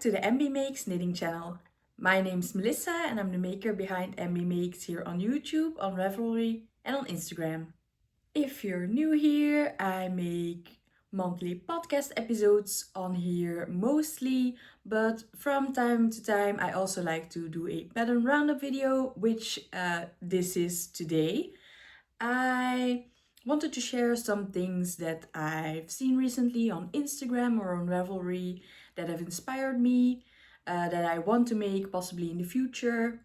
to the Embeemakes knitting channel. My name's Melissa and I'm the maker behind Embeemakes here on YouTube, on Ravelry and on Instagram. If you're new here, I make monthly podcast episodes on here mostly, but from time to time I also like to do a pattern roundup video, which this is today. I wanted to share some things that I've seen recently on Instagram or on Ravelry that have inspired me, that I want to make possibly in the future.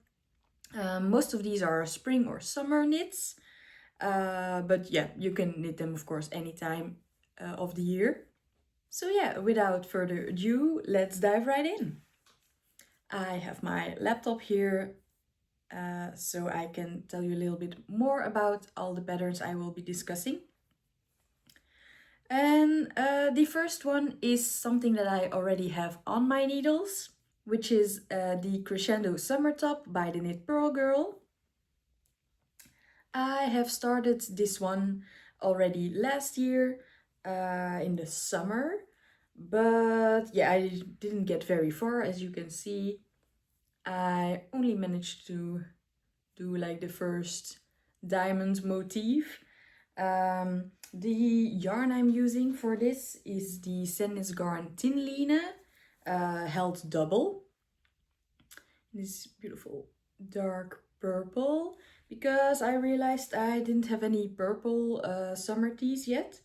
Most of these are spring or summer knits, but yeah, you can knit them of course anytime of the year. So yeah, without further ado, let's dive right in. I have my laptop here so I can tell you a little bit more about all the patterns I will be discussing. And the first one is something that I already have on my needles, which is the Crescendo Summer Top by the Knit Pearl Girl. I have started this one already last year in the summer, but yeah, I didn't get very far. As you can see, I only managed to do like the first diamond motif. The yarn I'm using for this is the Sandnes Garn Tin Line, held double. This beautiful dark purple, because I realized I didn't have any purple summer tees yet.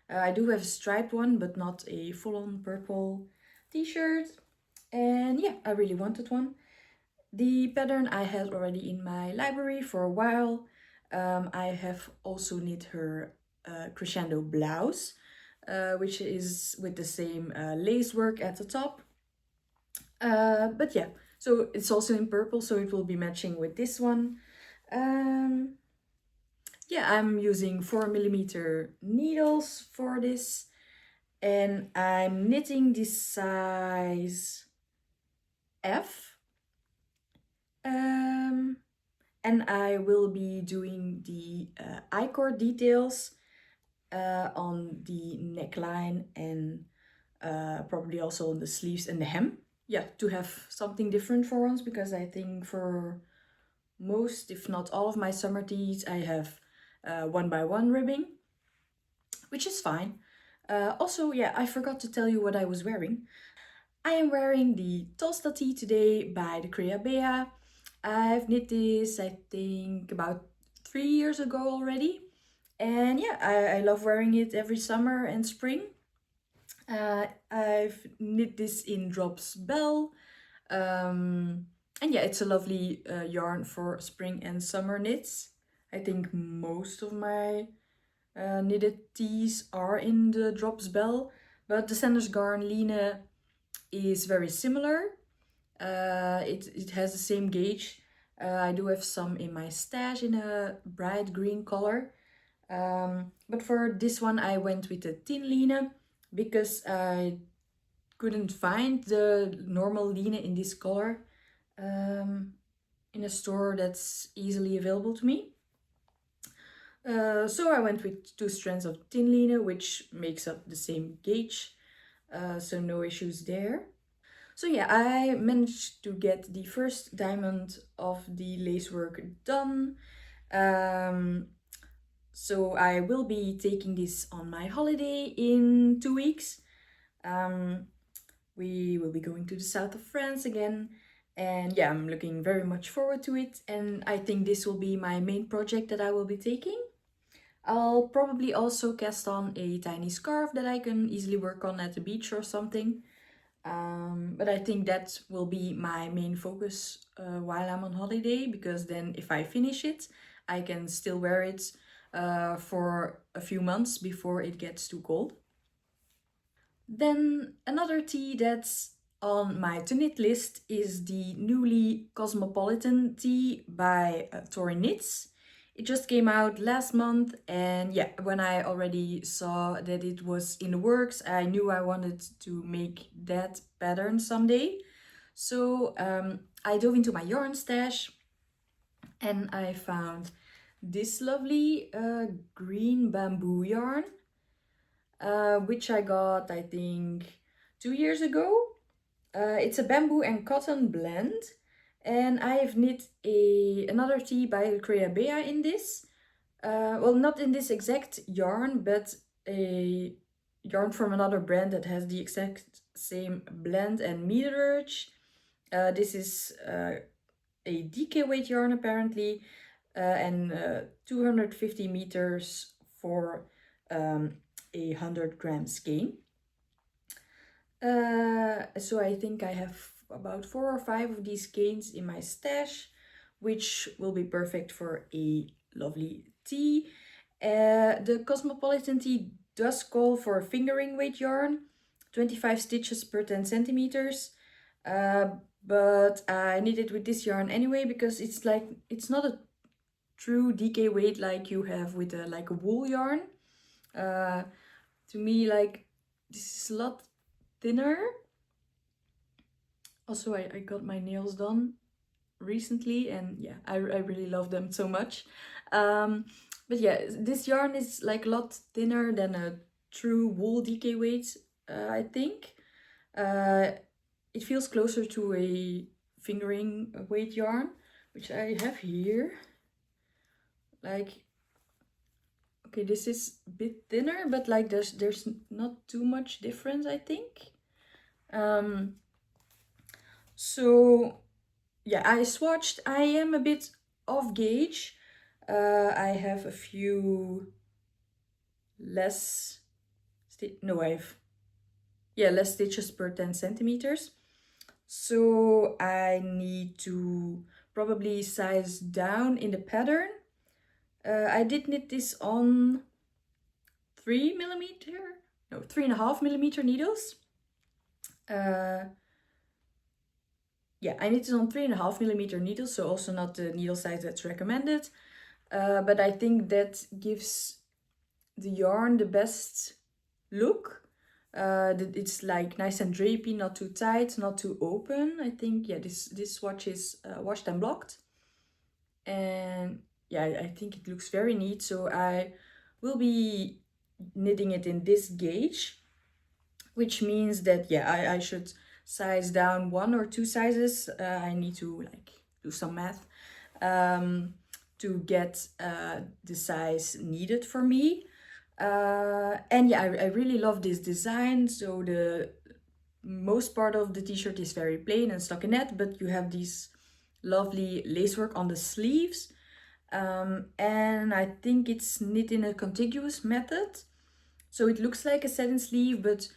I do have a striped one, but not a full-on purple t-shirt. And yeah, I really wanted one. The pattern I had already in my library for a while. I have also knit her Crescendo blouse, which is with the same lace work at the top. But yeah, so it's also in purple, so it will be matching with this one. Yeah, I'm using 4mm needles for this, and I'm knitting this size F. And I will be doing the I-cord details on the neckline and probably also on the sleeves and the hem. Yeah, to have something different for once, because I think for most, if not all of my summer tees, I have 1x1 ribbing, which is fine. Also, yeah, I forgot to tell you what I was wearing. I am wearing the Tosta tee today by the Crea Bea. I've knit this, I think, about 3 years ago already. And yeah, I love wearing it every summer and spring. I've knit this in Drops Bell. And yeah, it's a lovely yarn for spring and summer knits. I think most of my knitted tees are in the Drops Bell, but the Sandnes Garn Line is very similar. It has the same gauge. I do have some in my stash in a bright green color. But for this one I went with the Tin Line because I couldn't find the normal line in this color in a store that's easily available to me. So I went with 2 strands of Tin Line, which makes up the same gauge, so no issues there. So yeah, I managed to get the first diamond of the lacework done. So I will be taking this on my holiday in 2 weeks. We will be going to the south of France again. And yeah, I'm looking very much forward to it. And I think this will be my main project that I will be taking. I'll probably also cast on a tiny scarf that I can easily work on at the beach or something. But I think that will be my main focus while I'm on holiday, because then if I finish it, I can still wear it for a few months before it gets too cold. Then another tee that's on my to knit list is the newly Cosmopolitan tee by Tori Knits. It just came out last month, and yeah, when I already saw that it was in the works, I knew I wanted to make that pattern someday. So I dove into my yarn stash and I found this lovely green bamboo yarn, which I got, I think, 2 years ago. It's a bamboo and cotton blend, and I have knit another tee by Bea in this. Well, not in this exact yarn, but a yarn from another brand that has the exact same blend and meterage. This is a DK weight yarn apparently, and 250 meters for a 100-gram skein. So I think I have about 4 or 5 of these skeins in my stash, which will be perfect for a lovely tee. The Cosmopolitan tee does call for a fingering weight yarn, 25 stitches per 10 centimeters. But I knit it with this yarn anyway because it's not a true DK weight like you have with like a wool yarn. To me, like, this is a lot thinner. Also, I got my nails done recently, and yeah, I really love them so much. But yeah, this yarn is like a lot thinner than a true wool DK weight, I think. It feels closer to a fingering weight yarn, which I have here. Like, okay, this is a bit thinner, but like there's not too much difference, I think. So yeah, I swatched. I am a bit off gauge. I have a few less, no, I have, yeah, less stitches per 10 centimeters. So I need to probably size down in the pattern. I did knit this on 3.5 millimeter needles. Yeah, I knit it on 3.5 millimeter needles, so also not the needle size that's recommended. But I think that gives the yarn the best look. It's like nice and drapey, not too tight, not too open. I think, yeah, this swatch is washed and blocked. And yeah, I think it looks very neat. So I will be knitting it in this gauge, which means that, yeah, I should size down 1 or 2 sizes. I need to like do some math to get the size needed for me. And yeah, I really love this design. So the most part of the t-shirt is very plain and stockinette, but you have these lovely lacework on the sleeves. And I think it's knit in a contiguous method. So it looks like a satin sleeve, but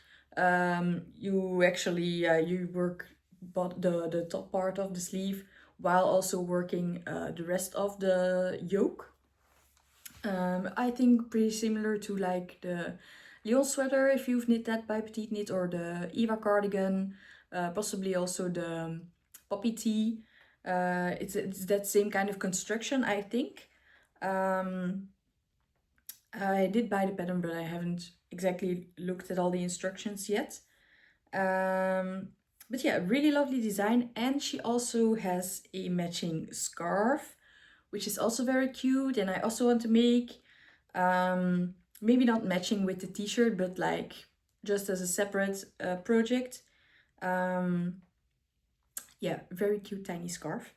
you actually you work the top part of the sleeve while also working the rest of the yoke. I think pretty similar to like the Lyon sweater if you've knit that by Petite Knit, or the Eva cardigan, possibly also the poppy tee. It's that same kind of construction, I think. I did buy the pattern, but I haven't exactly looked at all the instructions yet. But yeah, really lovely design. And she also has a matching scarf, which is also very cute. And I also want to make, maybe not matching with the t-shirt, but like just as a separate project. Yeah, very cute tiny scarf.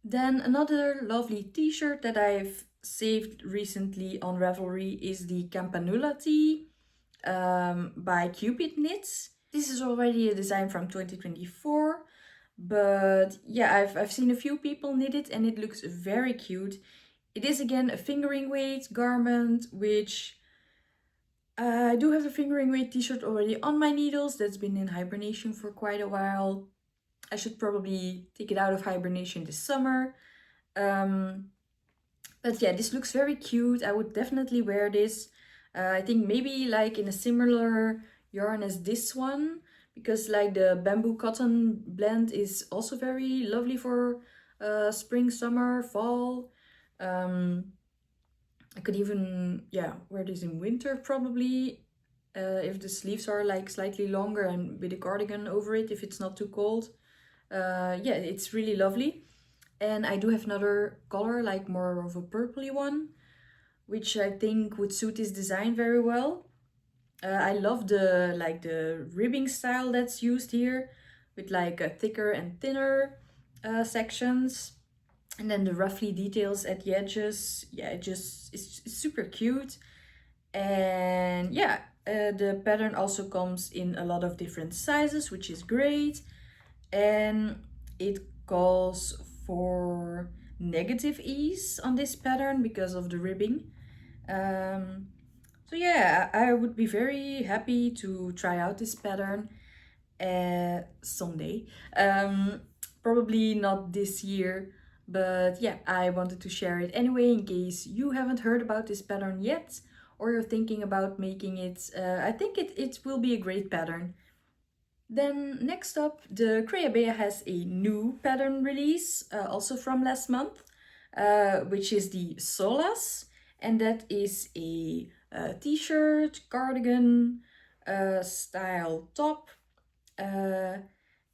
Then another lovely t-shirt that I've saved recently on Ravelry is the Campanula tee by Cupid Knits. This is already a design from 2024, but yeah, I've seen a few people knit it and it looks very cute. It is again a fingering weight garment, which I do have a fingering weight t-shirt already on my needles that's been in hibernation for quite a while. I should probably take it out of hibernation this summer. But yeah, this looks very cute. I would definitely wear this. I think maybe like in a similar yarn as this one, because like the bamboo cotton blend is also very lovely for spring, summer, fall. I could even, yeah, wear this in winter probably, if the sleeves are like slightly longer and with a cardigan over it, if it's not too cold. Yeah, it's really lovely. And I do have another color, like more of a purpley one, which I think would suit this design very well. I love the ribbing style that's used here. with like a thicker and thinner sections. And then the roughly details at the edges, yeah, it's super cute. And yeah, the pattern also comes in a lot of different sizes, which is great. And it calls for negative ease on this pattern because of the ribbing. Um, so yeah, I would be very happy to try out this pattern someday. Um, Probably not this year, but yeah, I wanted to share it anyway in case you haven't heard about this pattern yet or you're thinking about making it. I think it will be a great pattern. Then next up, the Creabea has a new pattern release, also from last month, which is the Solas, and that is a t-shirt, cardigan style top. Uh,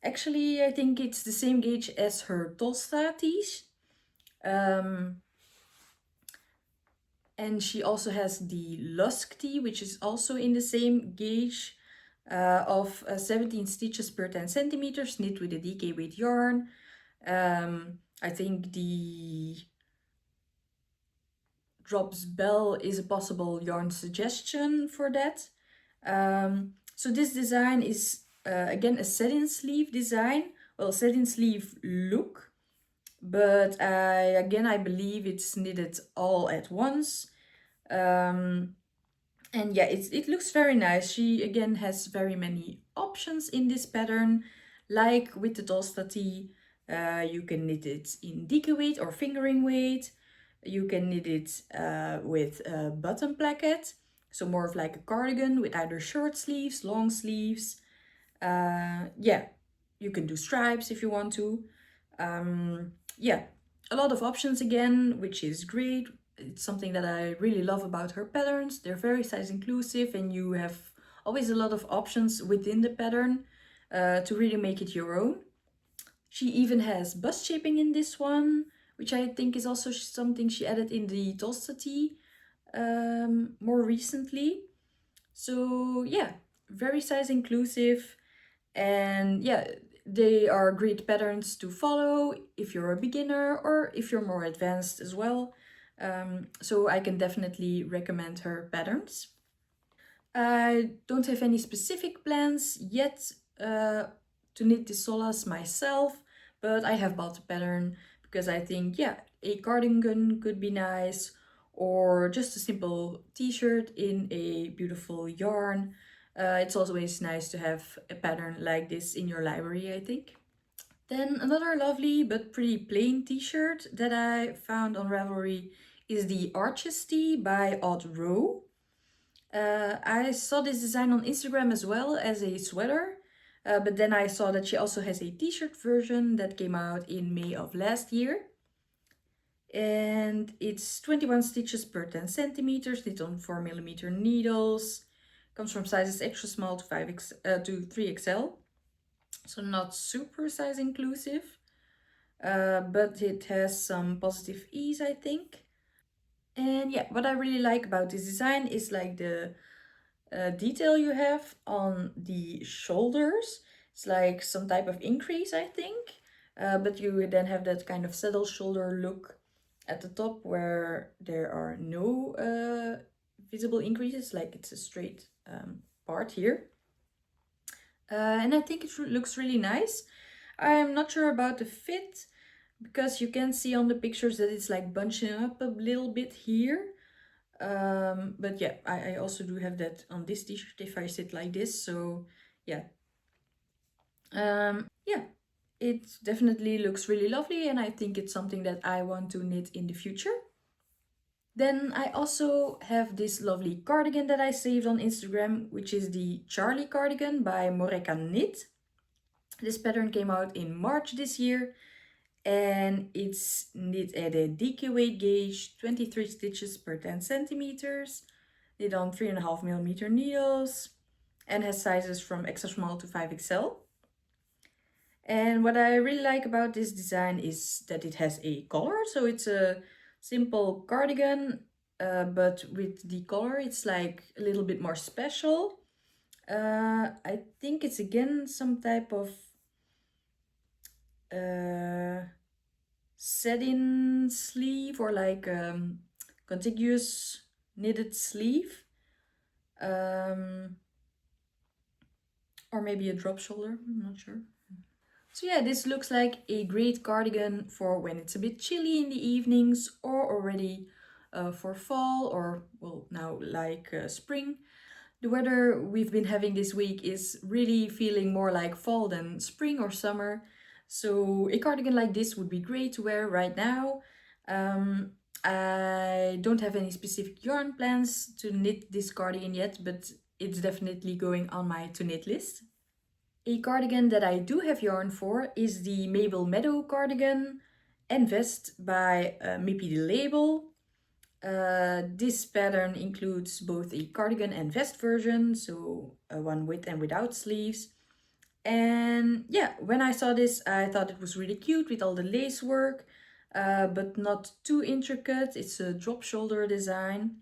Actually, I think it's the same gauge as her Tolsta tees. Um, and she also has the Lusk tee, which is also in the same gauge of 17 stitches per 10 centimeters, knit with a DK weight yarn. I think the Drops Bell is a possible yarn suggestion for that. So this design is again a satin sleeve design, well, satin sleeve look, but I believe it's knitted all at once. Um, and yeah, it looks very nice. She again has very many options in this pattern, like with the Dolsta tee. You can knit it in DK weight or fingering weight. You can knit it with a button placket, so more of like a cardigan with either short sleeves, long sleeves. Yeah, you can do stripes if you want to. Yeah, a lot of options again, which is great. It's something that I really love about her patterns. They're very size inclusive and you have always a lot of options within the pattern to really make it your own. She even has bust shaping in this one, which I think is also something she added in the Tolsta tee more recently. So yeah, very size inclusive, and yeah, they are great patterns to follow if you're a beginner or if you're more advanced as well. So I can definitely recommend her patterns. I don't have any specific plans yet to knit the Solas myself, but I have bought the pattern because I think, yeah, a cardigan could be nice, or just a simple t-shirt in a beautiful yarn. It's always nice to have a pattern like this in your library, I think. Then another lovely but pretty plain t-shirt that I found on Ravelry is the Arches tee by Odd Row. I saw this design on Instagram as well as a sweater, but then I saw that she also has a t-shirt version that came out in May of last year. And it's 21 stitches per 10 centimeters, knit on 4mm needles. Comes from sizes extra small to 3XL, so not super size inclusive, but it has some positive ease, I think. And yeah, what I really like about this design is like the detail you have on the shoulders. It's like some type of increase, I think. But you then have that kind of saddle shoulder look at the top where there are no visible increases, like it's a straight part here. And I think it looks really nice. I'm not sure about the fit because you can see on the pictures that it's like bunching up a little bit here. But yeah, I also do have that on this t-shirt if I sit like this, so yeah. Yeah, it definitely looks really lovely and I think it's something that I want to knit in the future. Then I also have this lovely cardigan that I saved on Instagram, which is the Charlie cardigan by Moreka Knit. This pattern came out in March this year and it's knit at a DK weight gauge, 23 stitches per 10 centimeters, knit on 3.5mm needles, and has sizes from extra small to 5XL. And what I really like about this design is that it has a collar, so it's a simple cardigan, but with the collar it's like a little bit more special. I think it's again some type of set-in sleeve or like contiguous knitted sleeve. Or maybe a drop shoulder, I'm not sure. So yeah, this looks like a great cardigan for when it's a bit chilly in the evenings, or already for fall, or well, now like spring. The weather we've been having this week is really feeling more like fall than spring or summer. So a cardigan like this would be great to wear right now. Um, I don't have any specific yarn plans to knit this cardigan yet, but it's definitely going on my to knit list. A cardigan that I do have yarn for is the Mabel Meadow cardigan and vest by Mippy the Label. This pattern includes both a cardigan and vest version, so one with and without sleeves. And yeah, when I saw this, I thought it was really cute with all the lace work, but not too intricate. It's a drop shoulder design.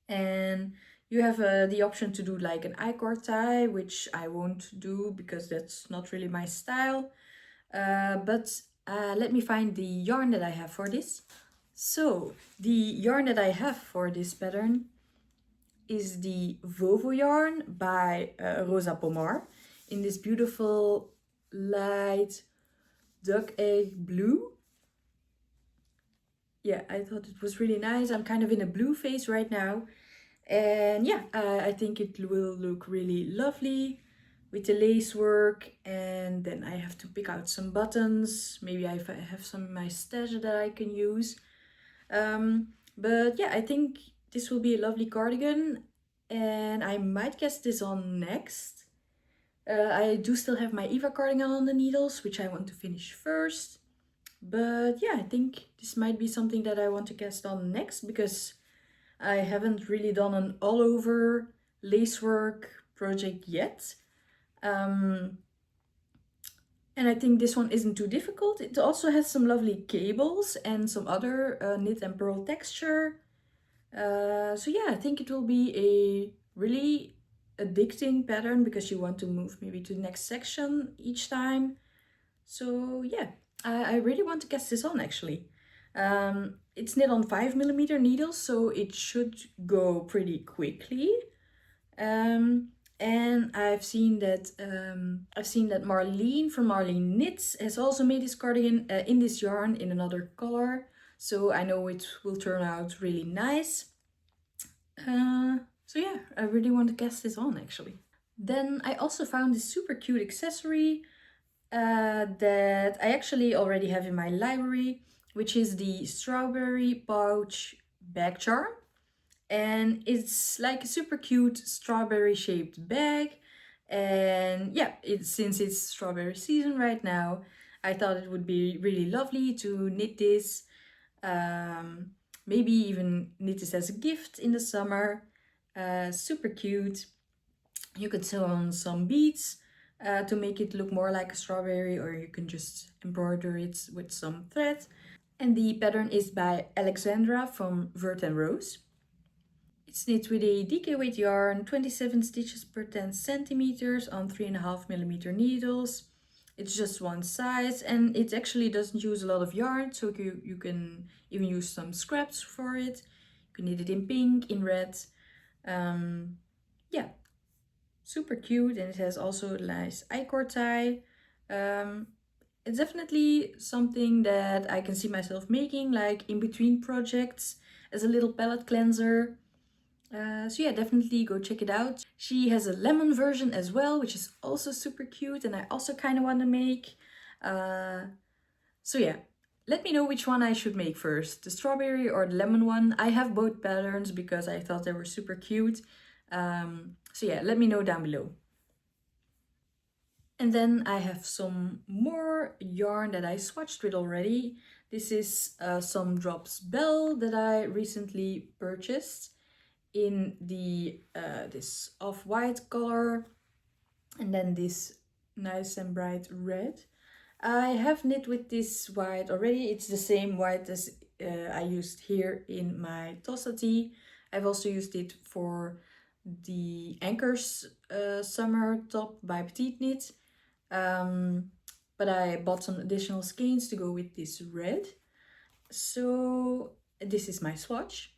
And you have the option to do like an I-cord tie, which I won't do because that's not really my style. But let me find the yarn that I have for this. So the yarn that I have for this pattern is the Vovo yarn by Rosa Pomar in this beautiful light duck egg blue. Yeah, I thought it was really nice. I'm kind of in a blue phase right now. And yeah, I think it will look really lovely with the lace work. And then I have to pick out some buttons. Maybe I have some in my stash that I can use. But yeah, I think this will be a lovely cardigan. And I might cast this on next. I do still have my Eva cardigan on the needles, which I want to finish first. But yeah, I think this might be something that I want to cast on next because I haven't really done an all-over lacework project yet. And I think this one isn't too difficult. It also has some lovely cables and some other knit and purl texture. So yeah, I think it will be a really addicting pattern because you want to move maybe to the next section each time. So yeah, I really want to cast this on actually. It's knit on 5mm needles, so it should go pretty quickly. And I've seen that Marlene from Marlene Knits has also made this cardigan in this yarn in another color, so I know it will turn out really nice. So yeah, I really want to cast this on actually. Then I also found this super cute accessory that I actually already have in my library, which is the strawberry pouch bag charm. And it's like a super cute strawberry shaped bag. And yeah, since it's strawberry season right now, I thought it would be really lovely to knit this. Maybe even knit this as a gift in the summer. Super cute. You could sew on some beads to make it look more like a strawberry, or you can just embroider it with some thread. And the pattern is by Alexandra from Vert and Rose. It's knit with a DK weight yarn, 27 stitches per 10 centimeters on 3.5mm needles. It's just one size and it actually doesn't use a lot of yarn, so you can even use some scraps for it. You can knit it in pink, in red. Yeah, super cute, and it has also a nice I-cord tie. It's definitely something that I can see myself making, like in between projects, as a little palette cleanser. So yeah, definitely go check it out. She has a lemon version as well, which is also super cute, and I also kind of want to make. So yeah, let me know which one I should make first, the strawberry or the lemon one. I have both patterns because I thought they were super cute. So yeah, let me know down below. And then I have some more yarn that I swatched with already. This is some Drops Bell that I recently purchased in the this off-white color, and then this nice and bright red. I have knit with this white already. It's the same white as I used here in my Tossa tee. I've also used it for the Anchors summer top by Petite Knit. but I bought some additional skeins to go with this red. So this is my swatch.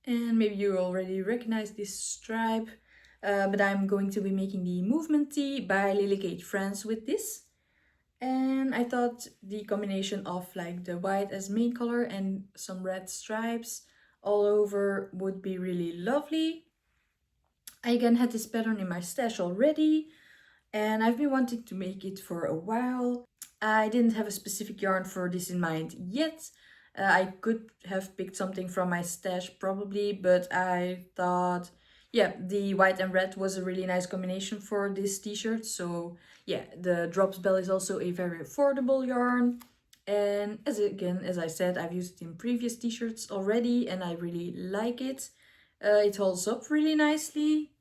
And maybe you already recognize this stripe, but I'm going to be making the Movement Tee by Lily Kate France with this. And I thought the combination of like the white as main color and some red stripes all over would be really lovely. I again had this pattern in my stash already, and I've been wanting to make it for a while. I didn't have a specific yarn for this in mind yet. I could have picked something from my stash probably, but I thought, yeah, the white and red was a really nice combination for this t-shirt. So yeah, the Drops Bell is also a very affordable yarn. And as I said, I've used it in previous t-shirts already and I really like it. It holds up really nicely.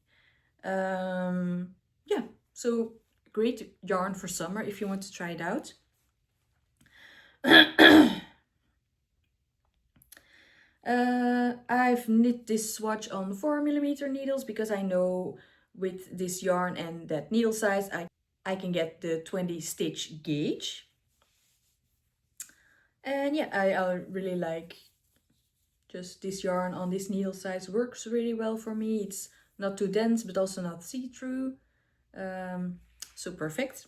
Yeah, so great yarn for summer if you want to try it out. I've knit this swatch on 4mm needles because I know with this yarn and that needle size I can get the 20 stitch gauge. And yeah, I really like just this yarn on this needle size, works really well for me. It's not too dense but also not see-through. So perfect.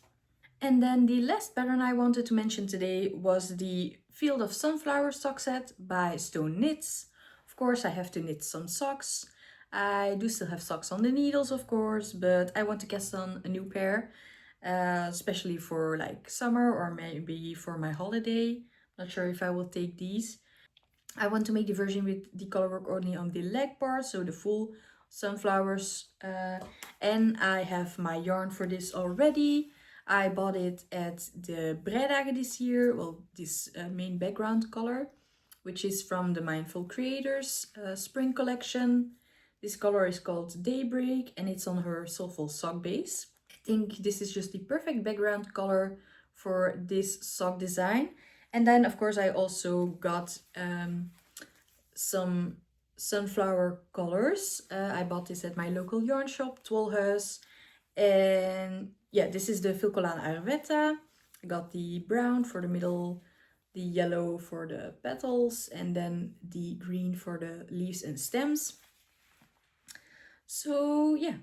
And then the last pattern I wanted to mention today was the Field of Sunflower sock set by Stone Knits. Of course, I have to knit some socks. I do still have socks on the needles, of course, but I want to cast on a new pair, especially for like summer or maybe for my holiday. Not sure if I will take these. I want to make the version with the color work only on the leg part, so the full sunflowers. And I have my yarn for this already. I bought it at the Breidagen this year, well, this main background color, which is from the Mindful Creators spring collection. This color is called Daybreak and it's on her Soulful sock base. I think this is just the perfect background color for this sock design. And then of course I also got some sunflower colors. I bought this at my local yarn shop, Twolhuis. And yeah, this is the Vilcolana Arvetta. I got the brown for the middle, the yellow for the petals, and then the green for the leaves and stems. So yeah,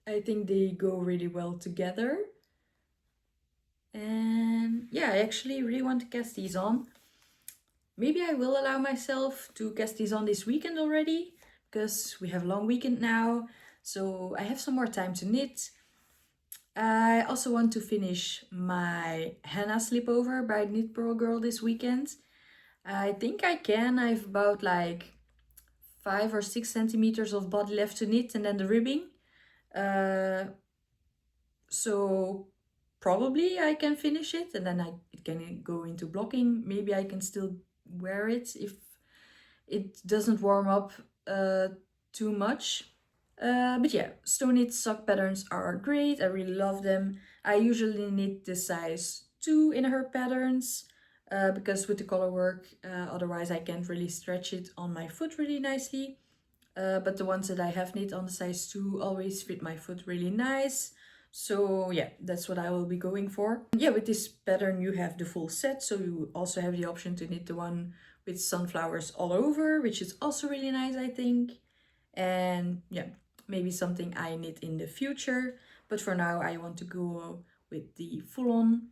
I think they go really well together. And yeah, I actually really want to cast these on. Maybe I will allow myself to cast these on this weekend already, because we have a long weekend now, so I have some more time to knit. I also want to finish my henna slipover by Knit Pearl Girl this weekend. I think I can. I have about like 5 or 6 centimeters of body left to knit and then the ribbing. So probably I can finish it and then it can go into blocking. Maybe I can still wear it if it doesn't warm up too much. But yeah, Stone Knit sock patterns are great. I really love them. I usually knit the size 2 in her patterns because with the color work, otherwise I can't really stretch it on my foot really nicely. But the ones that I have knit on the size 2 always fit my foot really nice. So yeah, that's what I will be going for. Yeah, with this pattern you have the full set, so you also have the option to knit the one with sunflowers all over, which is also really nice, I think. And yeah, maybe something I knit in the future, but for now I want to go with the full-on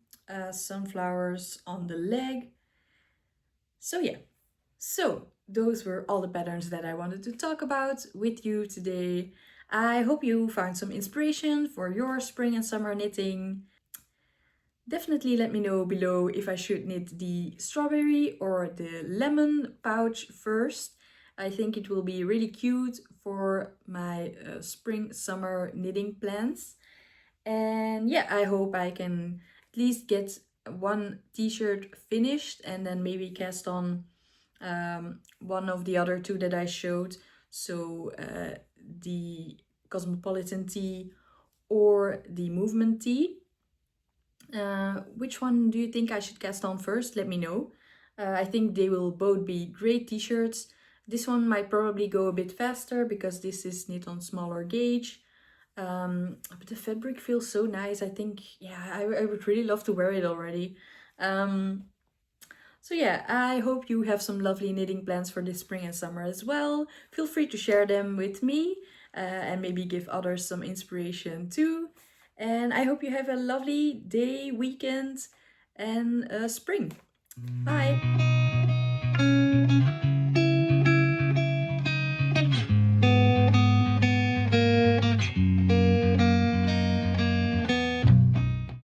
sunflowers on the leg. So yeah, so those were all the patterns that I wanted to talk about with you today. I hope you found some inspiration for your spring and summer knitting. Definitely let me know below if I should knit the strawberry or the lemon pouch first. I think it will be really cute for my spring summer knitting plans. And yeah, I hope I can at least get one t-shirt finished and then maybe cast on one of the other two that I showed. So the Cosmopolitan tee or the Movement tee. Which one do you think I should cast on first? Let me know. I think they will both be great t-shirts. This one might probably go a bit faster because this is knit on smaller gauge. But the fabric feels so nice. I think, yeah, I would really love to wear it already. Um, so yeah, I hope you have some lovely knitting plans for this spring and summer as well. Feel free to share them with me and maybe give others some inspiration too. And I hope you have a lovely day, weekend, and spring. Bye!